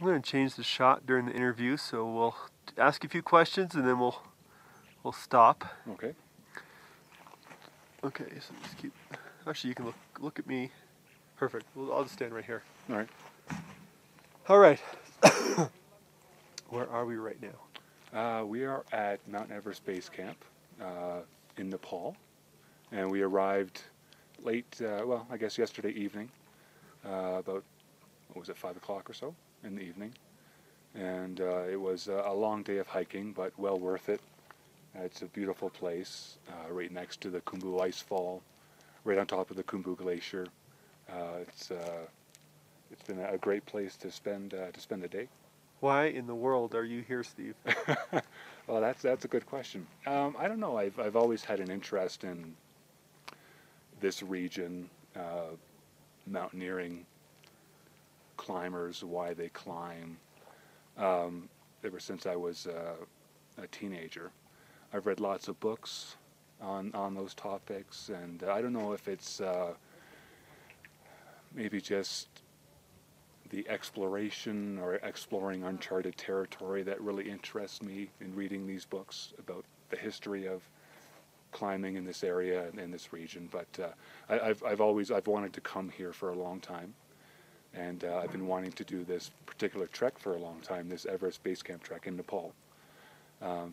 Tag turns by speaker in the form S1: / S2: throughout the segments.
S1: I'm going to change the shot during the interview, so we'll ask you a few questions and then we'll stop.
S2: Okay.
S1: Okay, so just keep. Actually, you can look at me. Perfect. Well, I'll just stand right here.
S2: All right.
S1: All right. Where are we right now?
S2: We are at Mount Everest Base Camp in Nepal, and we arrived late. Well, I guess yesterday evening, about 5 o'clock or so in the evening, and it was a long day of hiking, but well worth it. It's a beautiful place, right next to the Khumbu Icefall, right on top of the Khumbu Glacier. It's been a great place to spend the day.
S1: Why in the world are you here, Steve?
S2: Well, that's a good question. I don't know. I've always had an interest in this region, mountaineering, climbers, why they climb. Ever since I was a teenager, I've read lots of books on those topics, and I don't know if it's maybe just the exploration or exploring uncharted territory that really interests me in reading these books about the history of climbing in this area and in this region. But I've wanted to come here for a long time, and I've been wanting to do this particular trek for a long time, this Everest Base Camp trek in Nepal.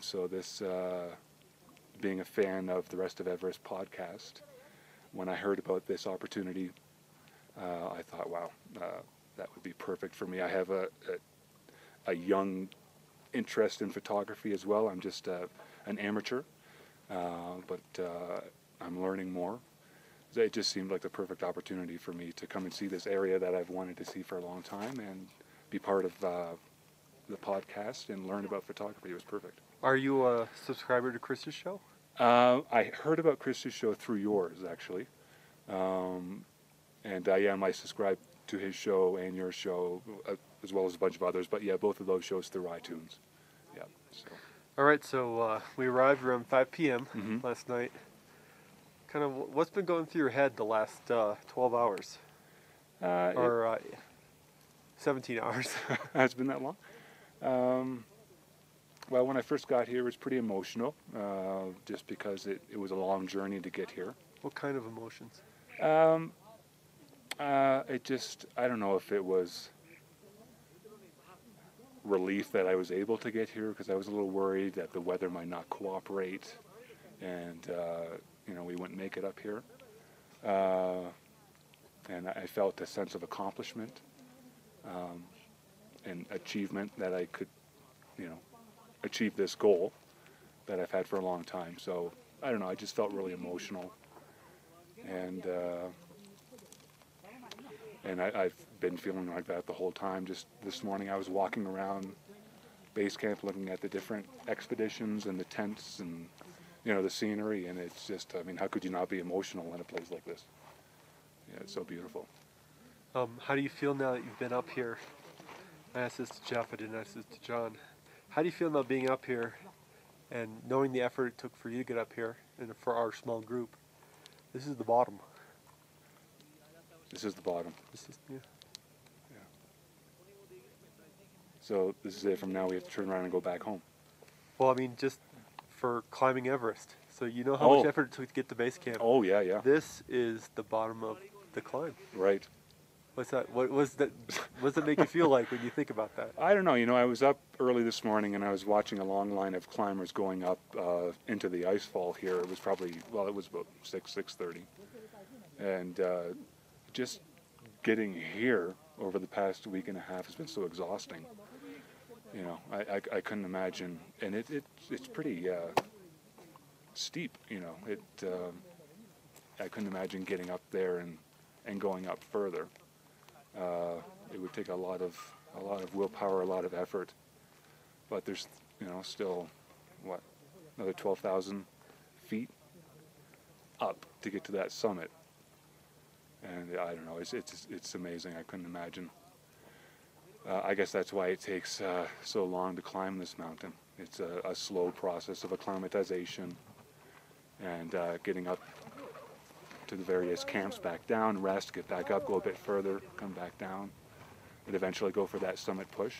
S2: So this, being a fan of the Rest of Everest podcast, when I heard about this opportunity, I thought, wow, that would be perfect for me. I have a young interest in photography as well. I'm just an amateur, but I'm learning more. It just seemed like the perfect opportunity for me to come and see this area that I've wanted to see for a long time and be part of the podcast and learn about photography. It was perfect.
S1: Are you a subscriber to Chris's show?
S2: I heard about Chris's show through yours, actually. And I subscribe to his show and your show, as well as a bunch of others. But yeah, both of those shows through iTunes. Yeah. So.
S1: All right, so we arrived around 5 p.m. Last night. Kind of, what's been going through your head the last 12 hours? Or 17 hours?
S2: Has it been that long? Well, when I first got here, it was pretty emotional, just because it was a long journey to get here.
S1: What kind of emotions?
S2: I don't know if it was relief that I was able to get here, because I was a little worried that the weather might not cooperate, and we wouldn't make it up here. And I felt a sense of accomplishment and achievement that I could, achieve this goal that I've had for a long time. So I don't know. I just felt really emotional, and I've been feeling like that the whole time. Just this morning, I was walking around base camp, looking at the different expeditions and the tents and the scenery, and it's just, how could you not be emotional in a place like this? Yeah, it's so beautiful.
S1: How do you feel now that you've been up here? I asked this to Jeff, I didn't ask this to John. How do you feel about being up here and knowing the effort it took for you to get up here and for our small group? This is the bottom.
S2: This is the bottom.
S1: Yeah.
S2: So this is it. From now, we have to turn around and go back home.
S1: Well, just for climbing Everest. So you know how much effort it took to get to base camp.
S2: Oh, yeah.
S1: This is the bottom of the climb.
S2: Right.
S1: What's that? What does it make you feel like when you think about that?
S2: I don't know. I was up early this morning, and I was watching a long line of climbers going up into the icefall here. It was it was about 6:30. And just getting here over the past week and a half has been so exhausting. I couldn't imagine. And it's pretty steep, I couldn't imagine getting up there and going up further. It would take a lot of willpower, a lot of effort. But there's, still, another 12,000 feet up to get to that summit. And I don't know, it's amazing. I couldn't imagine. I guess that's why it takes so long to climb this mountain. It's a slow process of acclimatization and getting up to the various camps, back down, rest, get back up, go a bit further, come back down. and eventually go for that summit push.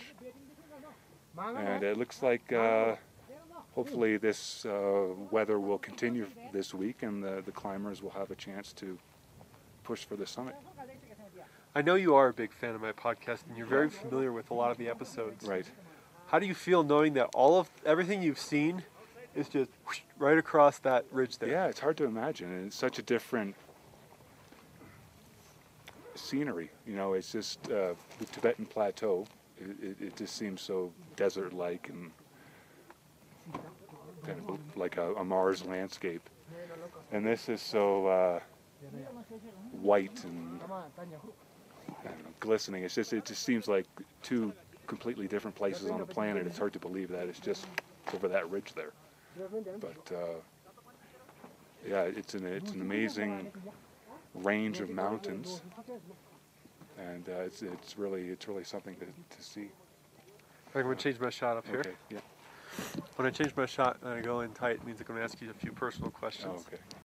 S2: And it looks like hopefully this weather will continue this week, and the climbers will have a chance to push for the summit.
S1: I know you are a big fan of my podcast, and you're very familiar with a lot of the episodes.
S2: Right.
S1: How do you feel knowing that everything you've seen is just whoosh, right across that ridge there?
S2: Yeah, it's hard to imagine, and it's such a different scenery. You know, it's just the Tibetan Plateau. It just seems so desert-like and kind of like a Mars landscape. And this is so white and I don't know, glistening. It just seems like two completely different places on the planet. It's hard to believe that it's just over that ridge there. But yeah, it's an amazing range of mountains, and it's really something to see.
S1: I'm going to change my shot up here.
S2: Okay. Yeah.
S1: When I change my shot and I go in tight, it means I'm going to ask you a few personal questions.
S2: Oh, okay.